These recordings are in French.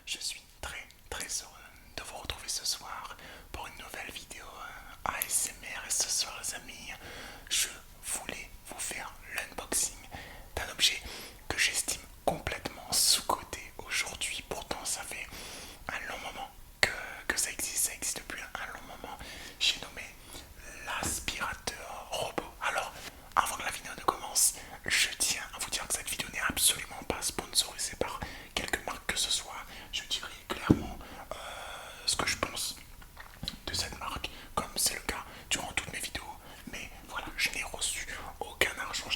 Je suis très heureux de vous retrouver ce soir pour une nouvelle vidéo ASMR. Et ce soir les amis, je voulais vous faire l'unboxing d'un objet que j'estime complètement sous-coté aujourd'hui. Pourtant ça fait un long moment que ça existe depuis un long moment. J'ai nommé l'aspirateur robot. Alors, avant que la vidéo ne commence, je tiens à vous dire que cette vidéo n'est absolument pas sponsorisée par quelque marque que ce soit. Je dirai clairement ce que je pense de cette marque, comme c'est le cas durant toutes mes vidéos. Mais voilà, je n'ai reçu aucun argent,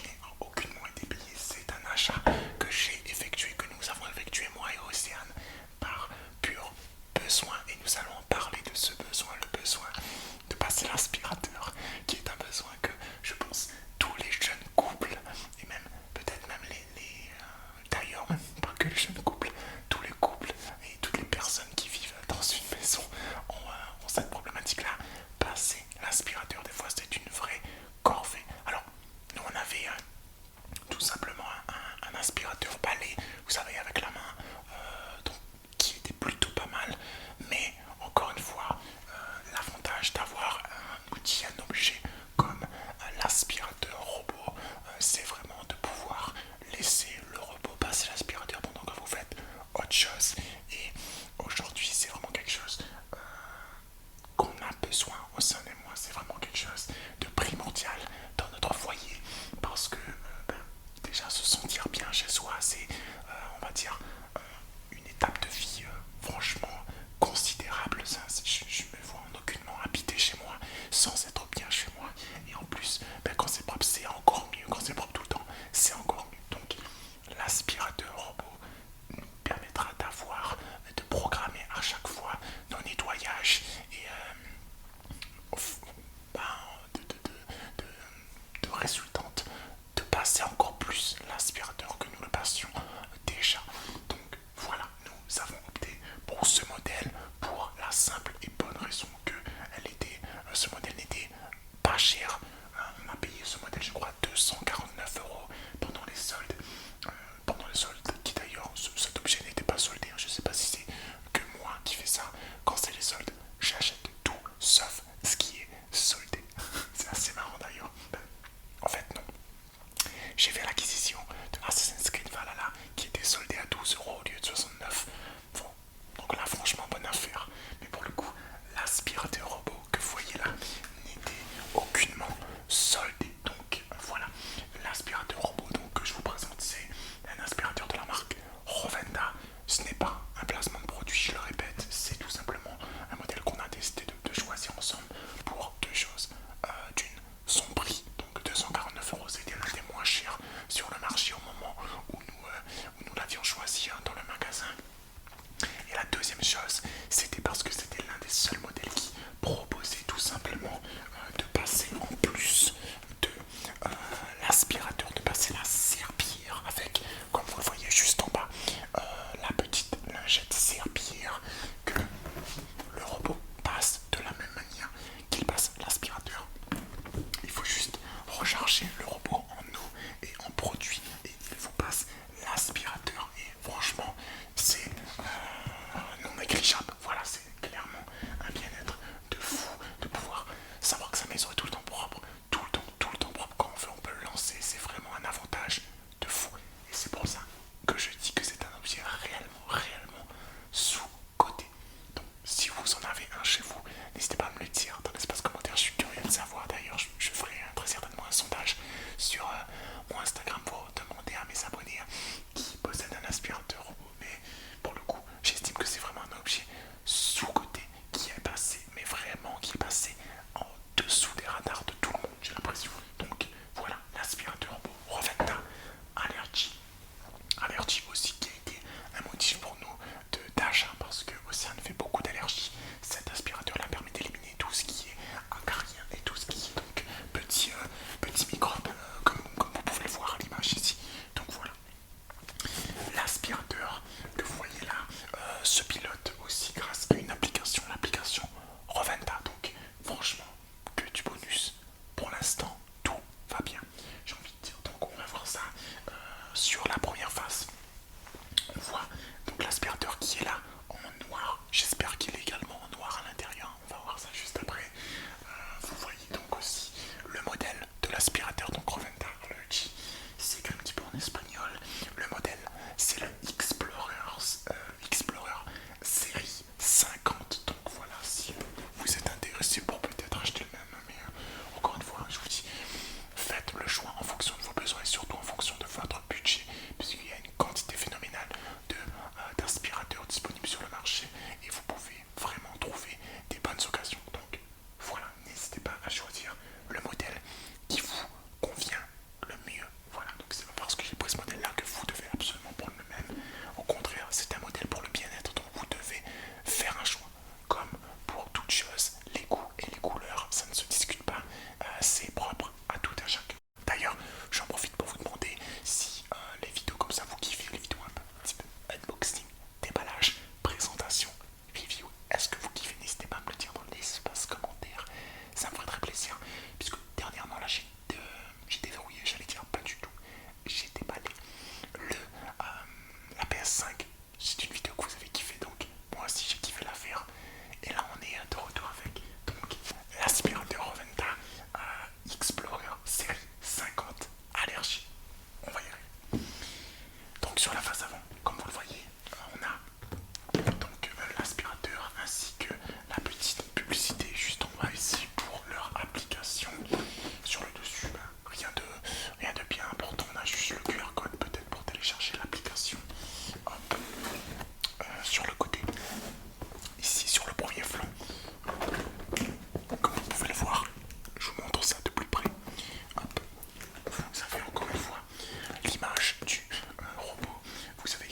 en espagnol. Le modèle, c'est le Explorer série 50. Donc voilà, si vous êtes intéressé pour peut-être acheter le même, mais encore une fois, je vous dis, faites le choix en fonction de vos besoins et surtout en fonction de votre budget, puisqu'il y a une quantité phénoménale d'aspirateurs disponibles sur le marché et vous pouvez vraiment trouver des bonnes occasions. Donc voilà, n'hésitez pas à choisir le modèle qui vous convient le mieux. Voilà, donc c'est pas parce que j'ai pris ce modèle là que vous devez absolument prendre le même. Au contraire, c'est un modèle pour le bien-être, donc vous devez faire un choix. Comme pour toute chose, les goûts et les couleurs, ça ne se discute pas, c'est propre à tout un chacun. D'ailleurs, j'en profite pour vous demander si les vidéos comme ça vous kiffez, les vidéos un petit peu unboxing, déballage, présentation, review. Est-ce que vous kiffez? N'hésitez pas à me le dire dans l'espace commentaire. Ça me ferait très plaisir. Puisque dernièrement là j'ai déverrouillé, j'allais dire pas du tout. J'ai déballé la PS5. C'est une vidéo que vous avez kiffé, donc moi aussi j'ai kiffé la faire. Et là on est de retour avec donc l'aspirateur Roventa Explorer série 50 allergie. On va y arriver. Donc sur la face avant, comme vous le voyez, on a donc l'aspirateur ainsi que la petite publicité juste en bas ici pour leur application. Sur le dessus, rien de bien important, on a juste le QR code peut-être pour télécharger l'application. Hop. Sur le côté, ici sur le premier flanc, comme vous pouvez le voir, je vous montre ça de plus près. Hop. Vous avez encore une fois l'image du robot. Vous avez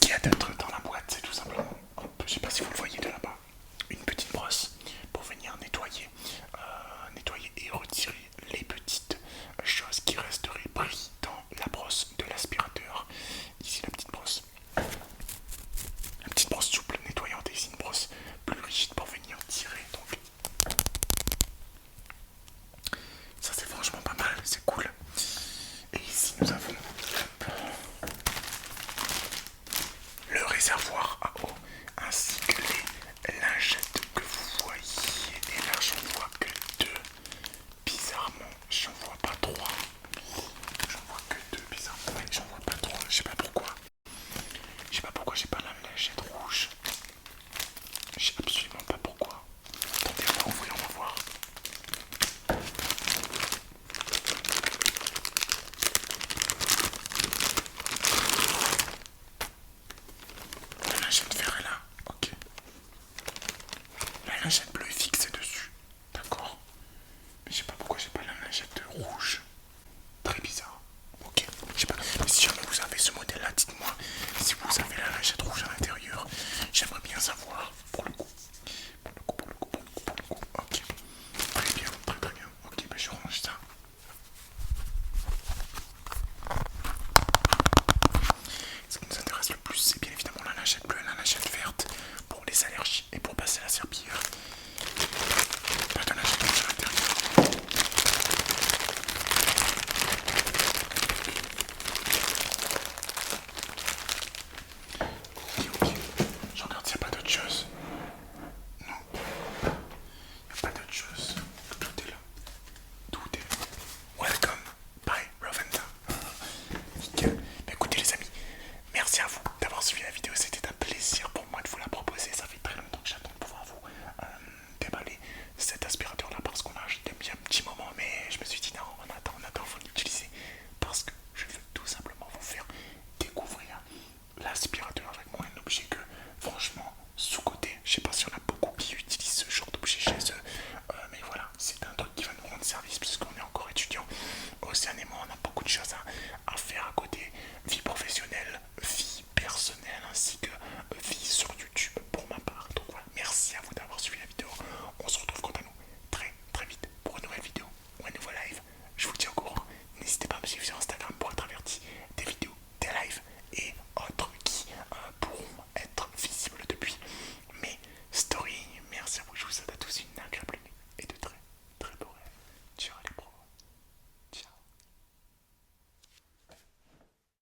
qu'il y a d'autre dans la boîte, c'est tout simplement, hop, je sais pas si vous le voyez de là-bas, une petite brosse pour venir nettoyer, nettoyer et retirer les petites choses qui resteraient prises dans la brosse de l'aspirateur. Ici la petite brosse souple nettoyante et ici une brosse plus rigide pour venir tirer. Donc ça c'est franchement pas mal, c'est cool. Et ici nous avons le réservoir à eau ainsi que les lingettes que vous voyez. Et là j'en vois que deux. Bizarrement, j'en vois pas trois. J'en vois que deux, bizarrement. Ouais, j'en vois pas trois, je sais pas pourquoi. Je sais pas pourquoi j'ai pas la lingette rouge. Je sais absolument pas pourquoi. Attendez, on va ouvrir, on va voir. La lingette vert est là, ok. La lingette bleue est fixée dessus, d'accord. Mais je sais pas pourquoi j'ai pas la lingette rouge. Très bizarre. Ok, je sais pas. Mais si jamais vous avez ce modèle là, dites-moi si vous avez la lingette rouge à l'intérieur. J'aimerais bien savoir pour le coup. Ok. Très bien, très bien. Ok, bah je range ça. Ce qui nous intéresse le plus, c'est bien évidemment la lingette bleue et la lingette verte pour les allergies et pour passer la serpillière. Pas de lingette rouge à l'intérieur. Ok, ok. Je regarde s'il n'y a pas d'autre chose. Non. Il n'y a pas d'autre chose. Tout est là. Tout est là. Welcome by Raventa. Nickel. Bah, écoutez les amis, merci à vous d'avoir suivi la vidéo. C'était un plaisir pour moi de vous la proposer. Ça fait très longtemps que j'attends de pouvoir vous déballer cet aspirateur là parce qu'on a acheté depuis un petit moment. Mais je me suis dit non, on attend, faut l'utiliser parce que je veux tout simplement vous faire découvrir l'aspirateur